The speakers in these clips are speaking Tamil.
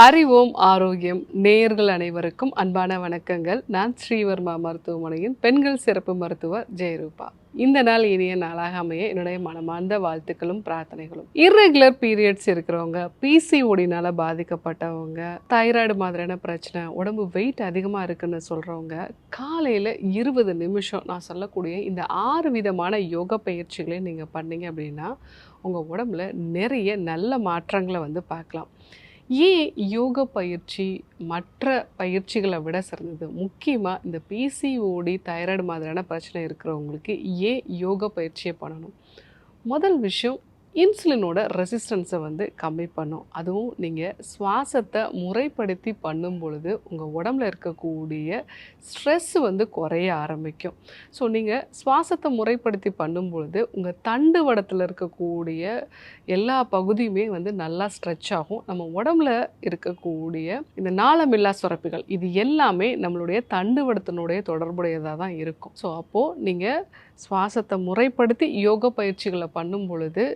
அறிவோம் ஆரோக்கியம் நேயர்கள் அனைவருக்கும் அன்பான வணக்கங்கள். நான் ஸ்ரீவர்மா மருத்துவமனையின் பெண்கள் சிறப்பு மருத்துவர் ஜெயரூபா. இந்த நாள் இனிய நாளாக அமைய என்னுடைய மனமார்ந்த வாழ்த்துக்களும் பிரார்த்தனைகளும். இர்ரெகுலர் பீரியட்ஸ் இருக்கிறவங்க, பிசிஓடினால பாதிக்கப்பட்டவங்க, தைராய்டு மாதிரியான பிரச்சனை, உடம்பு வெயிட் அதிகமாக இருக்குன்னு சொல்கிறவங்க, காலையில் 20 நிமிஷம் நான் சொல்லக்கூடிய இந்த 6 விதமான யோகா பயிற்சிகளையும் நீங்கள் பண்ணீங்க அப்படின்னா உங்கள் உடம்புல நிறைய நல்ல மாற்றங்களை பார்க்கலாம். ஏன் யோக பயிற்சி மற்ற பயிற்சிகளை விட சிறந்தது? முக்கியமாக இந்த பிசிஓடி, தைராய்டு மாதிரியான பிரச்சனை இருக்கிறவங்களுக்கு ஏன் யோக பயிற்சியை பண்ணணும்? முதல் விஷயம், இன்சுலினோட ரெசிஸ்டன்ஸை கம்மி பண்ணும். அதுவும் நீங்கள் சுவாசத்தை முறைப்படுத்தி பண்ணும் பொழுது உங்கள் உடம்புல இருக்கக்கூடிய ஸ்ட்ரெஸ் குறைய ஆரம்பிக்கும். ஸோ நீங்கள் சுவாசத்தை முறைப்படுத்தி பண்ணும் பொழுது உங்கள் தண்டுவடத்தில் இருக்கக்கூடிய எல்லா பகுதியுமே நல்லா ஸ்ட்ரெச் ஆகும். நம்ம உடம்புல இருக்கக்கூடிய இந்த நாளமில்லா சுரப்பிகள் இது எல்லாமே நம்மளுடைய தண்டுவடத்தினுடைய தொடர்புடையதாக தான் இருக்கும். ஸோ அப்போது நீங்கள் சுவாசத்தை முறைப்படுத்தி யோக பயிற்சிகளை பண்ணும் பொழுது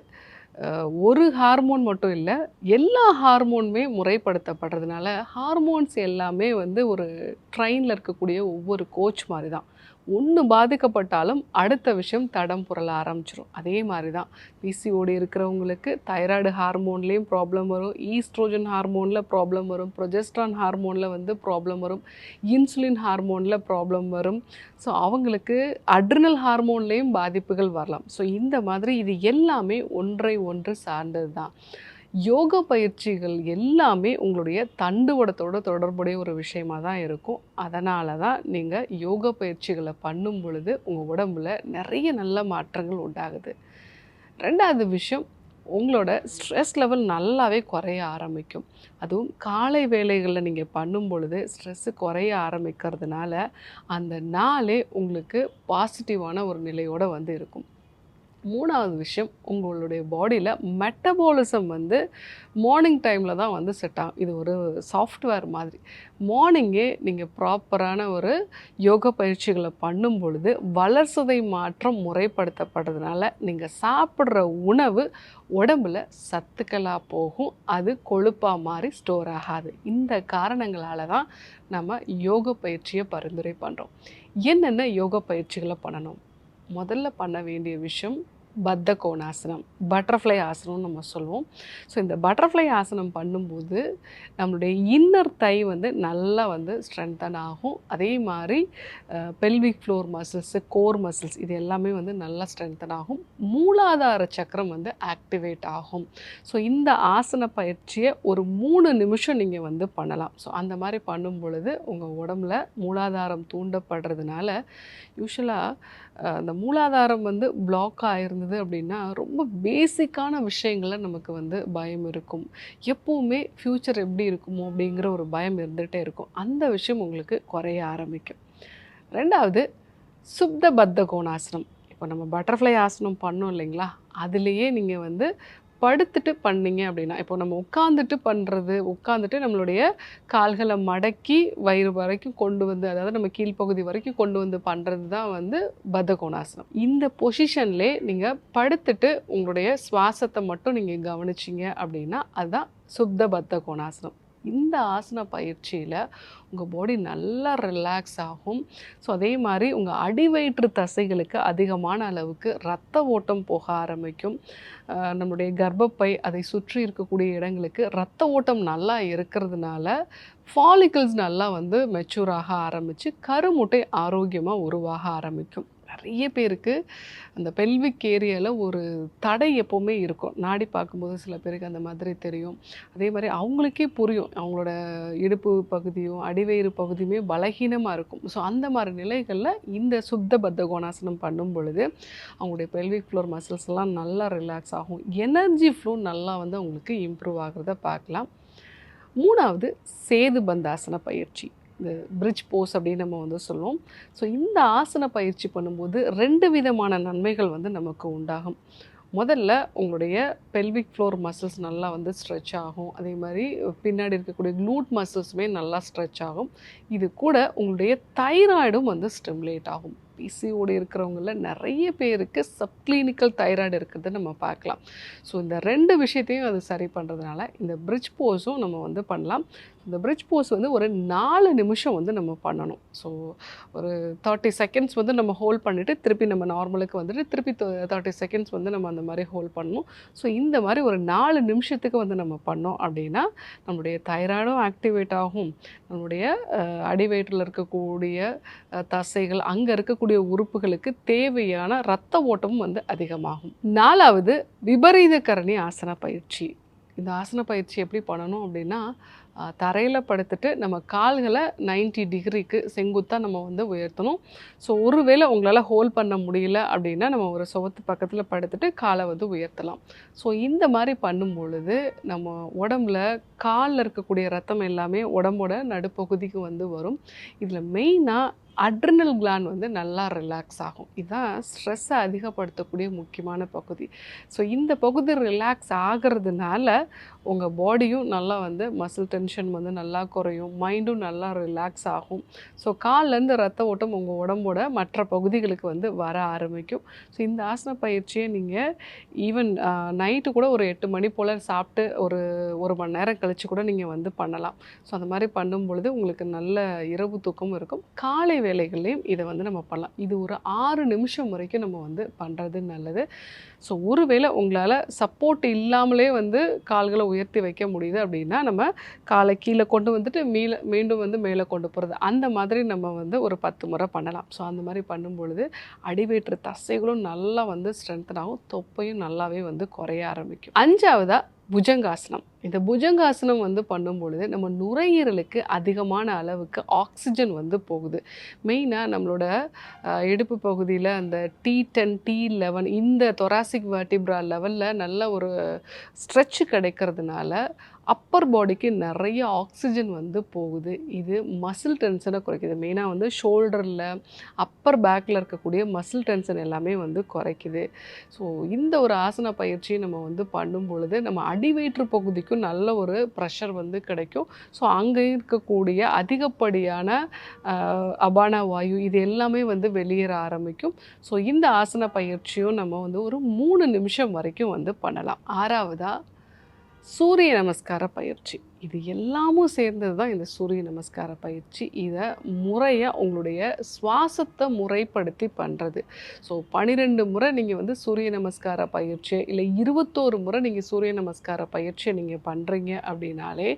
ஒரு ஹார்மோன் மட்டும் இல்லை, எல்லா ஹார்மோனுமே முறைப்படுத்தப்படுறதுனால ஹார்மோன்ஸ் எல்லாமே ஒரு ட்ரெயினில் இருக்கக்கூடிய ஒவ்வொரு கோச் மாதிரி தான். ஒன்று பாதிக்கப்பட்டாலும் அடுத்த விஷயம் தடம் புரள ஆரம்பிச்சிடும். அதே மாதிரி தான் பிசிஓடி இருக்கிறவங்களுக்கு தைராய்டு ஹார்மோன்லேயும் ப்ராப்ளம் வரும், ஈஸ்ட்ரோஜன் ஹார்மோனில் ப்ராப்ளம் வரும், ப்ரொஜெஸ்ட்ரான் ஹார்மோனில் ப்ராப்ளம் வரும், இன்சுலின் ஹார்மோனில் ப்ராப்ளம் வரும். ஸோ அவங்களுக்கு அட்ரினல் ஹார்மோன்லேயும் பாதிப்புகள் வரலாம். ஸோ இந்த மாதிரி இது எல்லாமே ஒன்றை ஒன்று சார்ந்தது தான். யோக பயிற்சிகள் எல்லாமே உங்களுடைய தண்டுவடத்தோட தொடர்புடைய ஒரு விஷயமாக தான் இருக்கும். அதனால தான் நீங்கள் யோக பயிற்சிகளை பண்ணும் பொழுது உங்கள் உடம்புல நிறைய நல்ல மாற்றங்கள் உண்டாகுது. ரெண்டாவது விஷயம், உங்களோட ஸ்ட்ரெஸ் லெவல் நல்லாவே குறைய ஆரம்பிக்கும். அதுவும் காலை வேளைகளில் நீங்கள் பண்ணும் பொழுது ஸ்ட்ரெஸ்ஸு குறைய ஆரம்பிக்கிறதுனால அந்த நாளே உங்களுக்கு பாசிட்டிவான ஒரு நிலையோடு இருக்கும். மூணாவது விஷயம், உங்களுடைய பாடியில் மெட்டபாலிசம் மார்னிங் டைமில் தான் செட் ஆகும். இது ஒரு சாஃப்ட்வேர் மாதிரி. மார்னிங்கே நீங்கள் ப்ராப்பரான ஒரு யோக பயிற்சிகளை பண்ணும் பொழுது வளர்சிதை மாற்றம் முறைப்படுத்தப்படுறதுனால நீங்கள் சாப்பிட்ற உணவு உடம்பில் சத்துக்களாக போகும். அது கொழுப்பாக மாறி ஸ்டோர் ஆகாது. இந்த காரணங்களால் தான் நம்ம யோக பயிற்சியை பரிந்துரை பண்ணுறோம். என்னென்ன யோக பயிற்சிகளை பண்ணணும்? முதல்ல பண்ண வேண்டிய விஷயம் பத்த கோணாசனம், பட்டர்ஃப்ளை ஆசனம்னு நம்ம சொல்லுவோம். ஸோ இந்த பட்டர்ஃப்ளை ஆசனம் பண்ணும்போது நம்மளுடைய இன்னர் தை நல்லா ஸ்ட்ரென்தன் ஆகும். அதே மாதிரி pelvic floor muscles, core muscles இது எல்லாமே நல்லா ஸ்ட்ரென்தன் ஆகும். மூலாதார சக்கரம் ஆக்டிவேட் ஆகும். ஸோ இந்த ஆசன பயிற்சியை ஒரு 3 நிமிஷம் நீங்கள் பண்ணலாம். ஸோ அந்த மாதிரி பண்ணும் பொழுது உங்கள் உடம்புல மூலாதாரம் தூண்டப்படுறதுனால யூஸ்வலாக அந்த மூலாதாரம் பிளாக் ஆகிருந்தது அப்படின்னா ரொம்ப பேசிக்கான விஷயங்களில் நமக்கு பயம் இருக்கும். எப்போவுமே ஃப்யூச்சர் எப்படி இருக்குமோ அப்படிங்கிற ஒரு பயம் இருந்துகிட்டே இருக்கும். அந்த விஷயம் உங்களுக்கு குறைய ஆரம்பிக்கும். ரெண்டாவது, சுப்த பத்த கோணாசனம். இப்போ நம்ம பட்டர்ஃப்ளை ஆசனம் பண்ணோம் இல்லைங்களா, அதுலேயே நீங்கள் படுத்துட்டு பண்ணீங்க அப்படின்னா, இப்போ நம்ம உட்காந்துட்டு நம்மளுடைய கால்களை மடக்கி வயிறு வரைக்கும் கொண்டு அதாவது நம்ம கீழ்ப்பகுதி வரைக்கும் கொண்டு பண்ணுறது தான் பத்த கோணாசனம். இந்த பொசிஷன்லே நீங்கள் படுத்துட்டு உங்களுடைய சுவாசத்தை மட்டும் நீங்கள் கவனிச்சிங்க அப்படின்னா அதுதான் சுப்த பத்த கோணாசனம். இந்த ஆசன பயிற்சியில் உங்கள் பாடி நல்லா ரிலாக்ஸ் ஆகும். ஸோ அதே மாதிரி உங்கள் அடிவயிற்று தசைகளுக்கு அதிகமான அளவுக்கு இரத்த ஓட்டம் போக ஆரம்பிக்கும். நம்முடைய கர்ப்பப்பை அதை சுற்றி இருக்கக்கூடிய இடங்களுக்கு இரத்த ஓட்டம் நல்லா இருக்கிறதுனால ஃபாலிகல்ஸ் நல்லா மெச்சூர் ஆக ஆரம்பித்து கருமுட்டை ஆரோக்கியமாக உருவாக ஆரம்பிக்கும். நிறைய பேருக்கு அந்த பெல்விக் ஏரியாவில் ஒரு தடை எப்போவுமே இருக்கும். நாடி பார்க்கும்போது சில பேருக்கு அந்த மாதிரி தெரியும். அதே மாதிரி அவங்களுக்கே புரியும், அவங்களோட இடுப்பு பகுதியும் அடிவயிறு பகுதியுமே பலகீனமாக இருக்கும். ஸோ அந்த மாதிரி நிலைகளில் இந்த சுப்த பத்த கோணாசனம் பண்ணும் பொழுது அவங்களுடைய பெல்விக் ஃப்ளோர் மசில்ஸ்லாம் நல்லா ரிலாக்ஸ் ஆகும். எனர்ஜி ஃப்ளோ நல்லா அவங்களுக்கு இம்ப்ரூவ் ஆகிறத பார்க்கலாம். மூணாவது, சேது பந்தாசன பயிற்சி, இந்த பிரிட்ஜ் போஸ் அப்படின்னு நம்ம சொல்லுவோம். ஸோ இந்த ஆசன பயிற்சி பண்ணும்போது 2 விதமான நன்மைகள் நமக்கு உண்டாகும். முதல்ல உங்களுடைய பெல்விக் ஃப்ளோர் மசில்ஸ் நல்லா ஸ்ட்ரெச் ஆகும். அதே மாதிரி பின்னாடி இருக்கக்கூடிய க்ளூட் மசில்ஸுமே நல்லா ஸ்ட்ரெச் ஆகும். இது கூட உங்களுடைய தைராய்டும் ஸ்டிமுலேட் ஆகும். பிசிஓடி இருக்கிறவங்கள நிறைய பேருக்கு சப்கிளினிக்கல் தைராய்டு இருக்கிறத நம்ம பார்க்கலாம். ஸோ இந்த 2 விஷயத்தையும் அது சரி பண்ணுறதுனால இந்த பிரிட்ஜ் போஸும் நம்ம வந்து பண்ணலாம். இந்த பிரிட்ஜ் போஸ் வந்து ஒரு 4 நிமிஷம் வந்து நம்ம பண்ணணும். ஸோ ஒரு 30 செகண்ட்ஸ் வந்து நம்ம ஹோல்ட் பண்ணிவிட்டு திருப்பி நம்ம நார்மலுக்கு வந்துட்டு திருப்பி 30 செகண்ட்ஸ் வந்து நம்ம அந்த மாதிரி ஹோல்ட் பண்ணணும். ஸோ இந்த மாதிரி ஒரு 4 நிமிஷத்துக்கு வந்து நம்ம பண்ணோம் அப்படின்னா நம்மளுடைய தைராய்டும் ஆக்டிவேட் ஆகும். நம்மளுடைய அடிவயிற்றில் இருக்கக்கூடிய தசைகள் அங்கே இருக்கக்கூடிய உறுப்புகளுக்கு தேவையான இரத்த ஓட்டமும் வந்து அதிகமாகும். 4வது விபரீத கரணி ஆசன பயிற்சி. இந்த ஆசன பயிற்சி எப்படி பண்ணணும் அப்படின்னா, தரையில் படுத்துட்டு நம்ம கால்களை 90 டிகிரிக்கு செங்குத்தாக நம்ம வந்து உயர்த்தணும். ஸோ ஒருவேளை உங்களால் ஹோல்ட் பண்ண முடியல அப்படின்னா நம்ம ஒரு சுவத்து பக்கத்தில் படுத்துட்டு காலை வந்து உயர்த்தலாம். ஸோ இந்த மாதிரி பண்ணும் பொழுது நம்ம உடம்புல காலில் இருக்கக்கூடிய ரத்தம் எல்லாமே உடம்போட நடுப்பகுதிக்கு வந்து வரும். இதில் மெயினாக அட்ரினல் கிளாண்ட் வந்து நல்லா ரிலாக்ஸ் ஆகும். இதுதான் ஸ்ட்ரெஸ்ஸை அதிகப்படுத்தக்கூடிய முக்கியமான பகுதி. ஸோ இந்த பகுதி ரிலாக்ஸ் ஆகிறதுனால உங்கள் பாடியும் நல்லா வந்து மசில் டென்ஷன் வந்து நல்லா குறையும், மைண்டும் நல்லா ரிலாக்ஸ் ஆகும். ஸோ கால்லேருந்து ரத்த ஓட்டம் உங்கள் உடம்போட மற்ற பகுதிகளுக்கு வந்து வர ஆரம்பிக்கும். ஸோ இந்த ஆசன பயிற்சியை நீங்கள் ஈவன் நைட்டு கூட ஒரு 8 மணி போல் சாப்பிட்டு ஒரு மணி நேரம் கழித்து கூட நீங்கள் வந்து பண்ணலாம். ஸோ அந்த மாதிரி பண்ணும் பொழுது உங்களுக்கு நல்ல இரவு தூக்கமும் இருக்கும். காலை வேலைகள்லையும் இதை வந்து நம்ம பண்ணலாம். இது ஒரு 6 நிமிஷம் வரைக்கும் நம்ம வந்து பண்ணுறது நல்லது. ஸோ ஒருவேளை உங்களால் சப்போர்ட் இல்லாமலே வந்து கால்களை உயர்த்தி வைக்க முடியுது அப்படின்னா நம்ம காலை கீழே கொண்டு வந்துட்டு மீண்டும் வந்து மேலே கொண்டு போகிறது அந்த மாதிரி நம்ம வந்து ஒரு 10 முறை பண்ணலாம். ஸோ அந்த மாதிரி பண்ணும் பொழுது அடிவயிற்று தசைகளும் நல்லா வந்து ஸ்ட்ரென்தன் ஆகும், தொப்பையும் நல்லாவே வந்து குறைய ஆரம்பிக்கும். 5வதா புஜங்காசனம். இந்த புஜங்காசனம் வந்து பண்ணும் பொழுது நம்ம நுரையீரலுக்கு அதிகமான அளவுக்கு ஆக்சிஜன் வந்து போகுது. மெயினாக நம்மளோட இடுப்பு பகுதியில் அந்த T10 T11 இந்த தொராசிக் வெர்டிப்ரா லெவலில் நல்ல ஒரு ஸ்ட்ரெச் கிடைக்கிறதுனால அப்பர் பாடிக்கு நிறைய ஆக்சிஜன் வந்து போகுது. இது மசில் டென்ஷனை குறைக்குது. மெயினாக வந்து ஷோல்டரில் அப்பர் பேக்கில் இருக்கக்கூடிய மசில் டென்ஷன் எல்லாமே வந்து குறைக்குது. ஸோ இந்த ஒரு ஆசன பயிற்சியை நம்ம வந்து பண்ணும் பொழுது நம்ம அடிவயிற்று பகுதிக்கும் நல்ல ஒரு ப்ரெஷர் வந்து கிடைக்கும். ஸோ அங்கே இருக்கக்கூடிய அதிகப்படியான அபான வாயு இது எல்லாமே வந்து வெளியேற ஆரம்பிக்கும். ஸோ இந்த ஆசன பயிற்சியும் நம்ம வந்து ஒரு 3 நிமிஷம் வரைக்கும் வந்து பண்ணலாம். 6வதா சூரிய நமஸ்கார பயிற்சி. இது எல்லாமும் சேர்ந்தது தான் இந்த சூரிய நமஸ்கார பயிற்சி. இதை முறையாக உங்களுடைய சுவாசத்தை முறைப்படுத்தி பண்ணுறது. ஸோ 12 முறை நீங்கள் வந்து சூரிய நமஸ்கார பயிற்சி இல்லை 21 முறை நீங்கள் சூரிய நமஸ்கார பயிற்சியை நீங்கள் பண்ணுறீங்க அப்படின்னாலே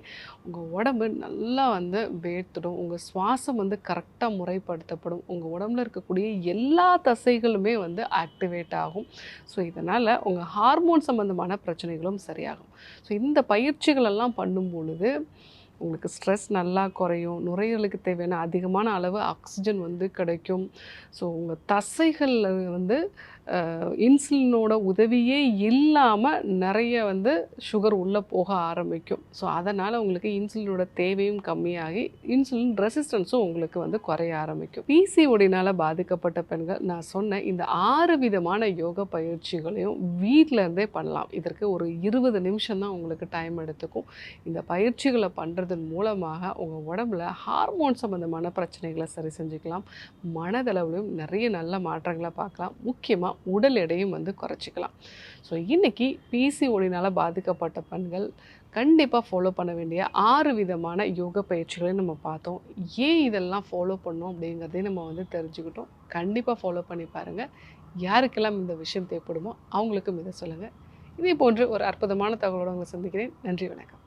உங்கள் உடம்பு நல்லா வந்து வேர்த்துடும், உங்கள் சுவாசம் வந்து கரெக்டாக முறைப்படுத்தப்படும், உங்கள் உடம்புல இருக்கக்கூடிய எல்லா தசைகளுமே வந்து ஆக்டிவேட் ஆகும். ஸோ இதனால் உங்கள் ஹார்மோன் சம்மந்தமான பிரச்சனைகளும் சரியாகும். ஸோ இந்த பயிற்சிகளெல்லாம் பண்ணும்போது உங்களுக்கு ஸ்ட்ரெஸ் நல்லா குறையும், நுரையீரலுக்கு தேவையான அதிகமான அளவு ஆக்சிஜன் வந்து கிடைக்கும். ஸோ உங்கள் தசைகளில் வந்து இன்சுலினோட உதவியே இல்லாமல் நிறைய வந்து சுகர் உள்ளே போக ஆரம்பிக்கும். ஸோ அதனால் உங்களுக்கு இன்சுலினோட தேவையும் கம்மியாகி இன்சுலின் ரெசிஸ்டன்ஸும் உங்களுக்கு வந்து குறைய ஆரம்பிக்கும். பிசிஓடினால் பாதிக்கப்பட்ட பெண்கள் நான் சொன்ன இந்த 6 விதமான யோகா பயிற்சிகளையும் வீட்டில் இருந்தே பண்ணலாம். இதற்கு ஒரு 20 நிமிஷம் தான் உங்களுக்கு டைம் எடுத்துக்கும். இந்த பயிற்சிகளை பண்ணுறதன் மூலமாக உங்கள் உடம்புல ஹார்மோன் சம்மந்தமான பிரச்சனைகளை சரி செஞ்சுக்கலாம், மனதளவிலும் நிறைய நல்ல மாற்றங்களை பார்க்கலாம், முக்கியமாக உடல் எடையும் வந்து குறைச்சிக்கலாம். ஸோ இன்றைக்கி பிசிஓடினால் பாதிக்கப்பட்ட பெண்கள் கண்டிப்பாக ஃபாலோ பண்ண வேண்டிய 6 விதமான யோகா பயிற்சிகளையும் நம்ம பார்த்தோம். ஏன் இதெல்லாம் ஃபாலோ பண்ணோம் அப்படிங்கிறதையும் நம்ம வந்து தெரிஞ்சுக்கிட்டோம். கண்டிப்பாக ஃபாலோ பண்ணி பாருங்கள். யாருக்கெல்லாம் இந்த விஷயம் தேவைப்படுமோ அவங்களுக்கும் இதை சொல்லுங்கள். இதே போன்று ஒரு அற்புதமான தகவலோடு உங்களை சந்திக்கிறேன். நன்றி, வணக்கம்.